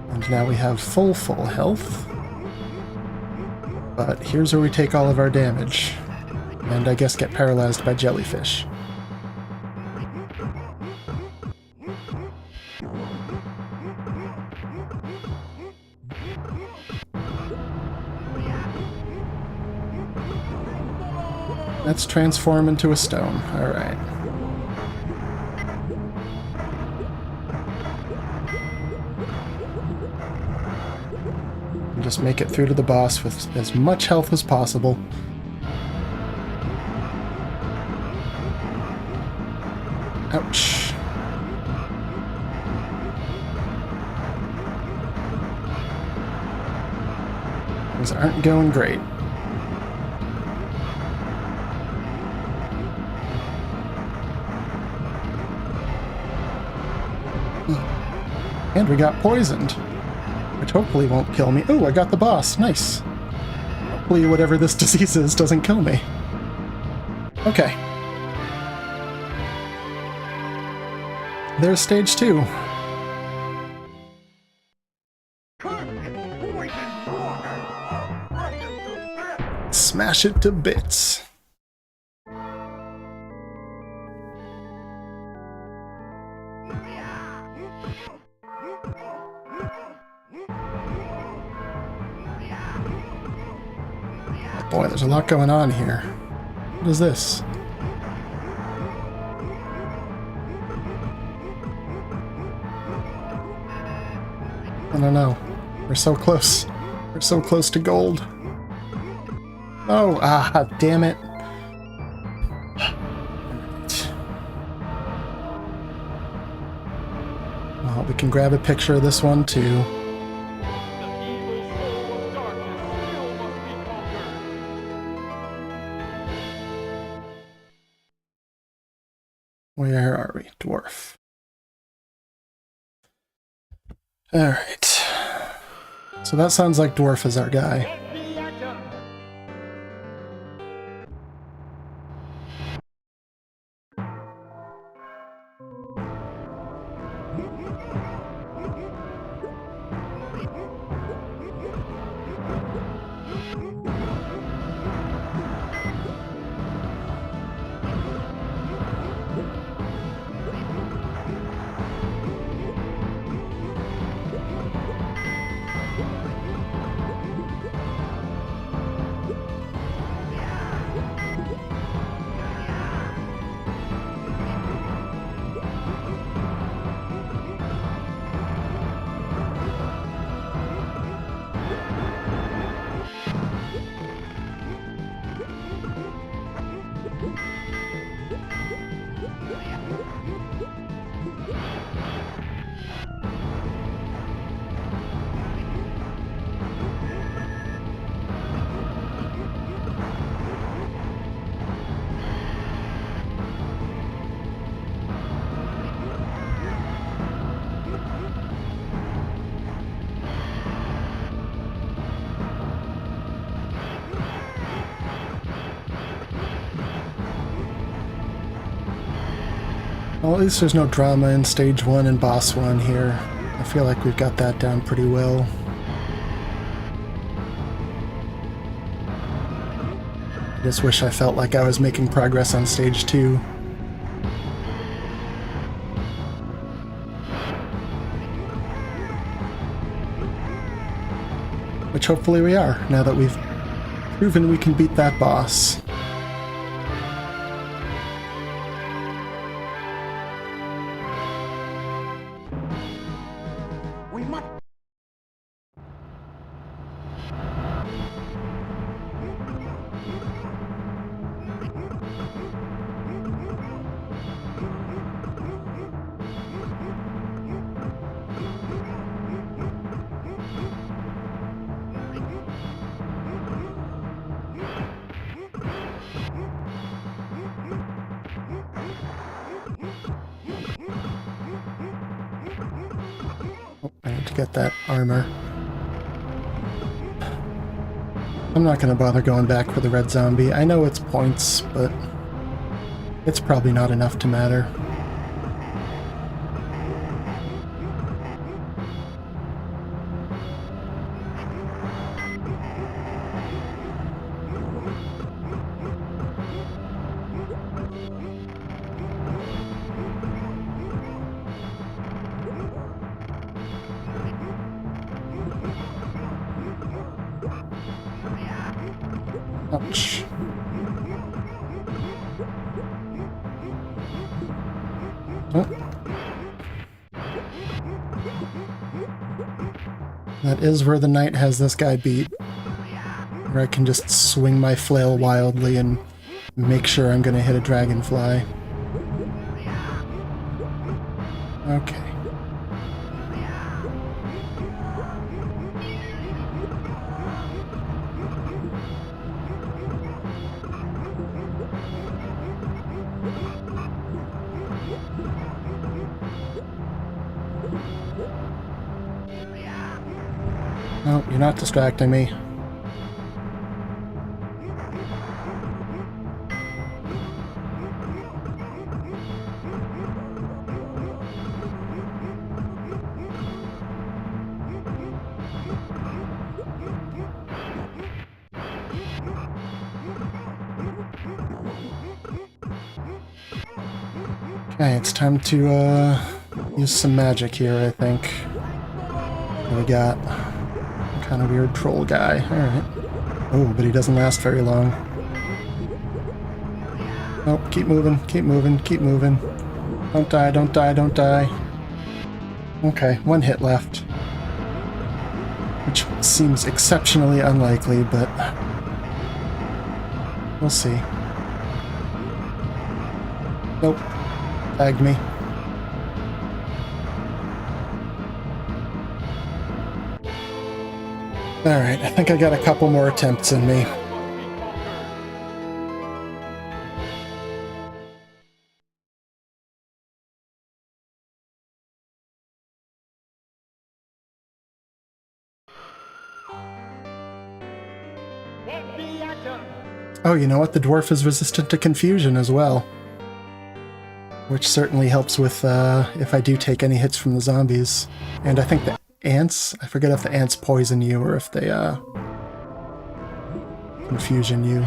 And now we have full health. But here's where we take all of our damage. And I guess get paralyzed by jellyfish. Let's transform into a stone. Alright. Just make it through to the boss with as much health as possible. Ouch. Things aren't going great. And we got poisoned, which hopefully won't kill me. Oh, I got the boss. Nice. Hopefully whatever this disease is doesn't kill me. Okay. There's stage 2. Smash it to bits. Boy, there's a lot going on here. What is this? I don't know. We're so close. We're so close to gold. Oh, damn it. Well, we can grab a picture of this one too. Where are we? Dwarf. Alright. So that sounds like Dwarf is our guy. Well, at least there's no drama in stage 1 and boss 1 here. I feel like we've got that down pretty well. I just wish I felt like I was making progress on stage 2. Which hopefully we are, now that we've proven we can beat that boss. I need to get that armor. I'm not going to bother going back for the red zombie. I know it's points, but It's probably not enough to matter. Ouch. Oh. That is where the knight has this guy beat. Where I can just swing my flail wildly and make sure I'm gonna hit a dragonfly. Okay. No, you're not distracting me. Okay, it's time to use some magic here, I think. What we got? Kind of weird troll guy. Alright. Oh, but he doesn't last very long. Nope, keep moving, keep moving, keep moving. Don't die, don't die, don't die. Okay, one hit left. Which seems exceptionally unlikely, but we'll see. Nope. Tagged me. Alright, I think I got a couple more attempts in me. Oh, you know what? The dwarf is resistant to confusion as well. Which certainly helps with if I do take any hits from the zombies. And I think the ants, I forget if the ants poison you or if they confusion you.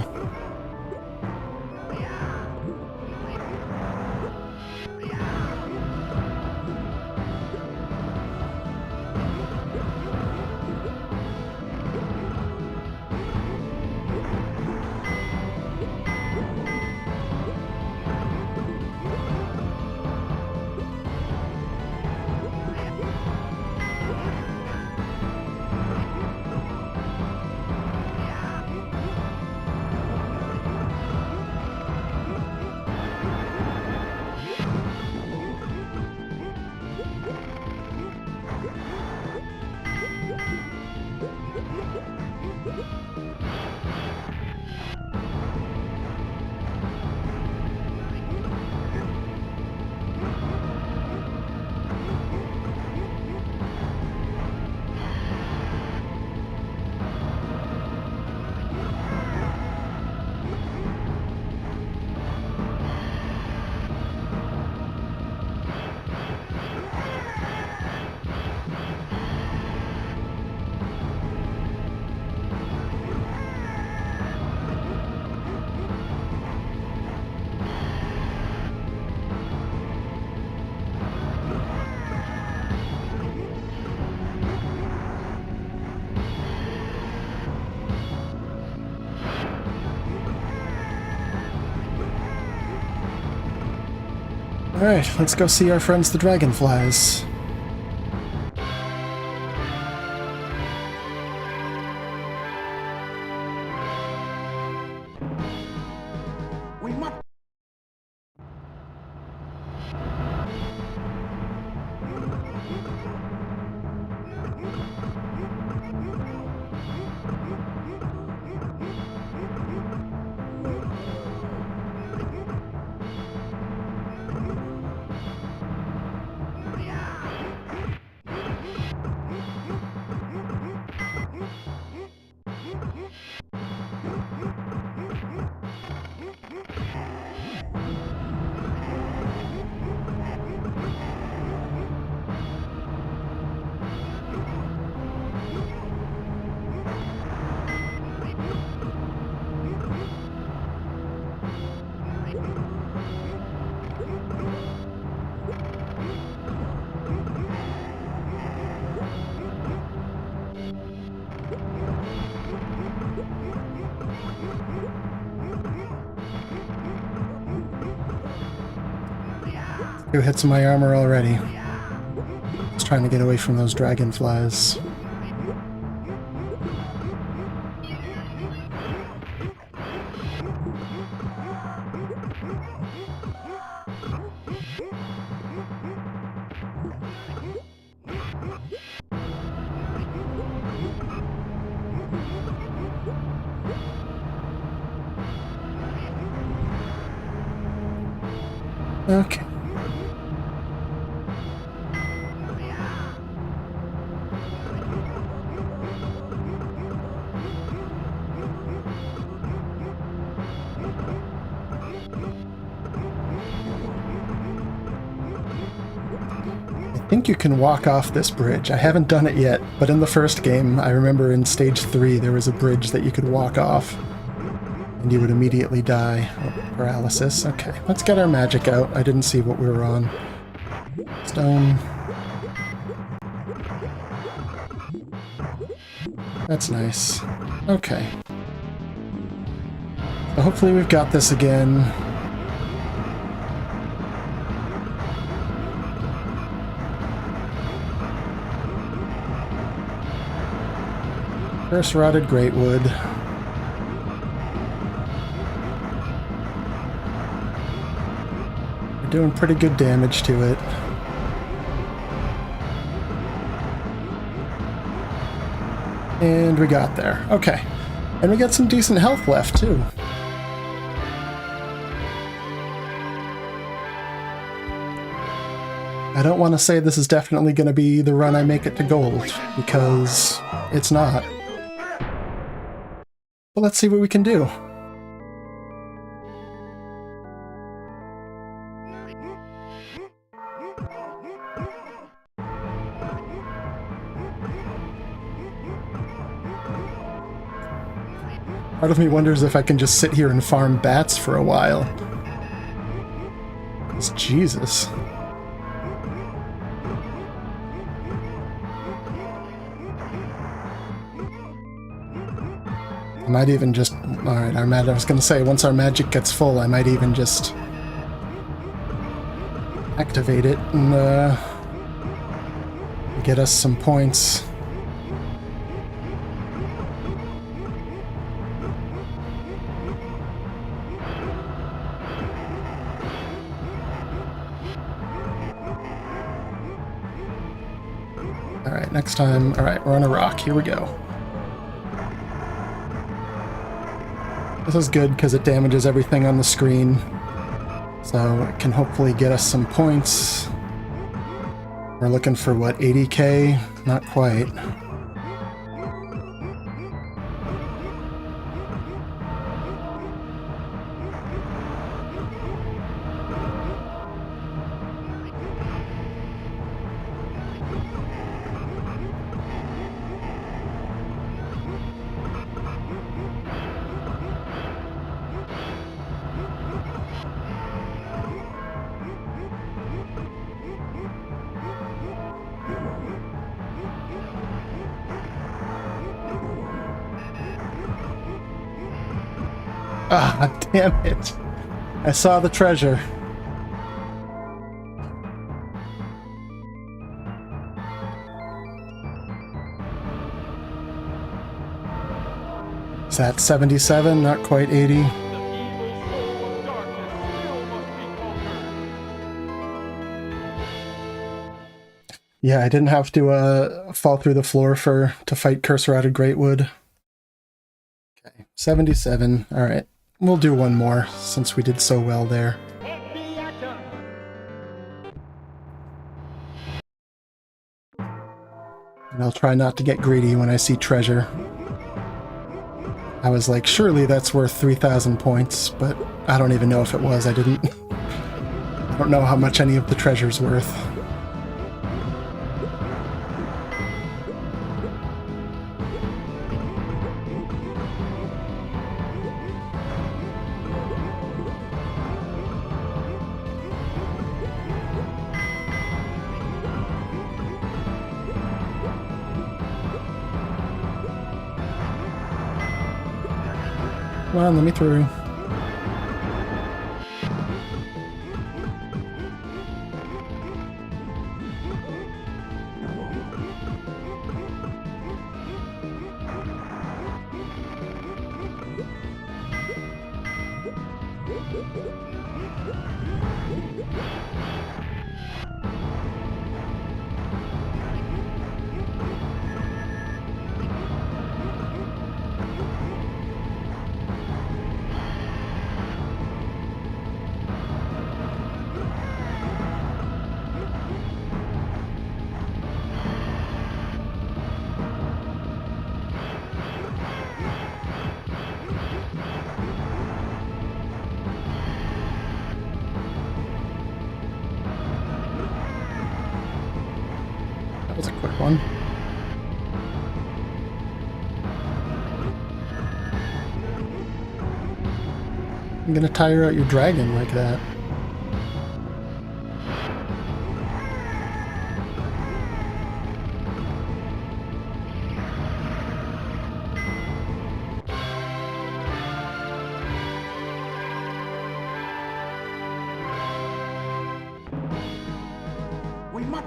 Alright, let's go see our friends the dragonflies. We must. 2 hits in my armor already. Just trying to get away from those dragonflies. Okay. I think you can walk off this bridge. I haven't done it yet, but in the first game, I remember in stage 3 there was a bridge that you could walk off and you would immediately die. Oh, paralysis. Okay, let's get our magic out. I didn't see what we were on. Stone. That's nice. Okay. So hopefully we've got this again. First rotted greatwood. We're doing pretty good damage to it. And we got there. Okay. And we got some decent health left, too. I don't want to say this is definitely going to be the run I make it to gold, because it's not. But let's see what we can do. Part of me wonders if I can just sit here and farm bats for a while. 'Cause Jesus. I might even just... Alright, I was gonna say, once our magic gets full, I might even just activate it and get us some points. Alright, next time... Alright, we're on a rock. Here we go. This is good because it damages everything on the screen. So it can hopefully get us some points. We're looking for, what, 80k? Not quite. Ah, damn it. I saw the treasure. Is that 77? Not quite 80. Yeah, I didn't have to fall through the floor to fight Curse-Rotted Greatwood. Okay, 77. Alright. We'll do one more, since we did so well there. And I'll try not to get greedy when I see treasure. I was like, surely that's worth 3,000 points, but I don't even know if it was. I don't know how much any of the treasure's worth. Come on, let me through. was a quick one. I'm gonna tire out your dragon like that. We must.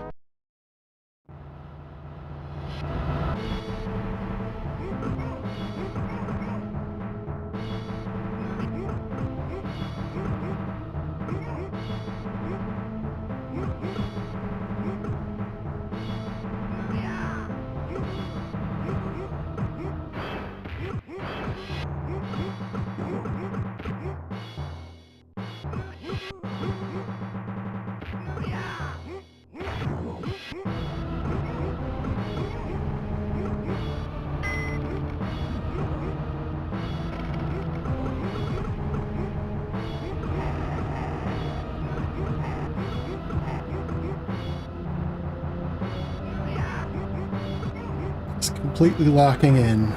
Just completely locking in,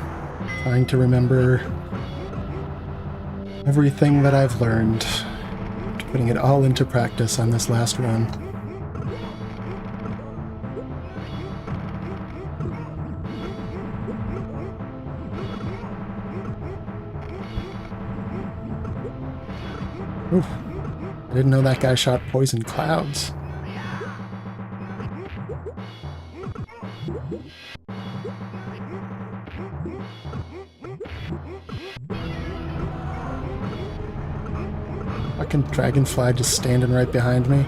trying to remember everything that I've learned, putting it all into practice on this last run. Oof. I didn't know that guy shot poison clouds. Fucking dragonfly just standing right behind me.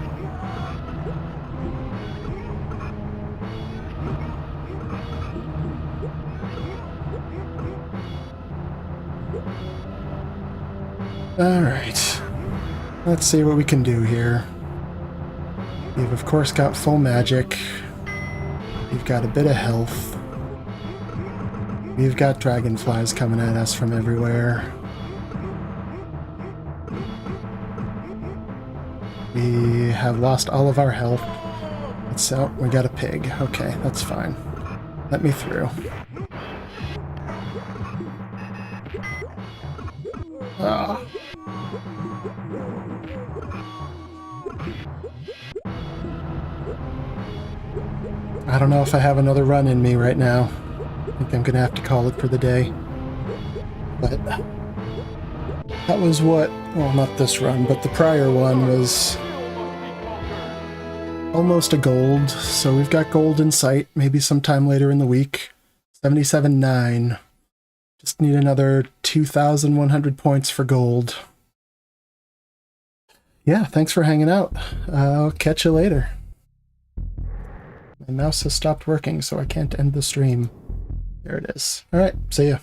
Alright. Let's see what we can do here. We've of course got full magic. We've got a bit of health. We've got dragonflies coming at us from everywhere. We have lost all of our health. So we got a pig. Okay, that's fine. Let me through. Ah. I don't know if I have another run in me right now. I think I'm gonna have to call it for the day. But that was what, well, not this run, but the prior one was almost a gold, so we've got gold in sight, maybe sometime later in the week. 77.9. Just need another 2,100 points for gold. Yeah, thanks for hanging out. I'll catch you later. My mouse has stopped working, so I can't end the stream. There it is. Alright, see ya.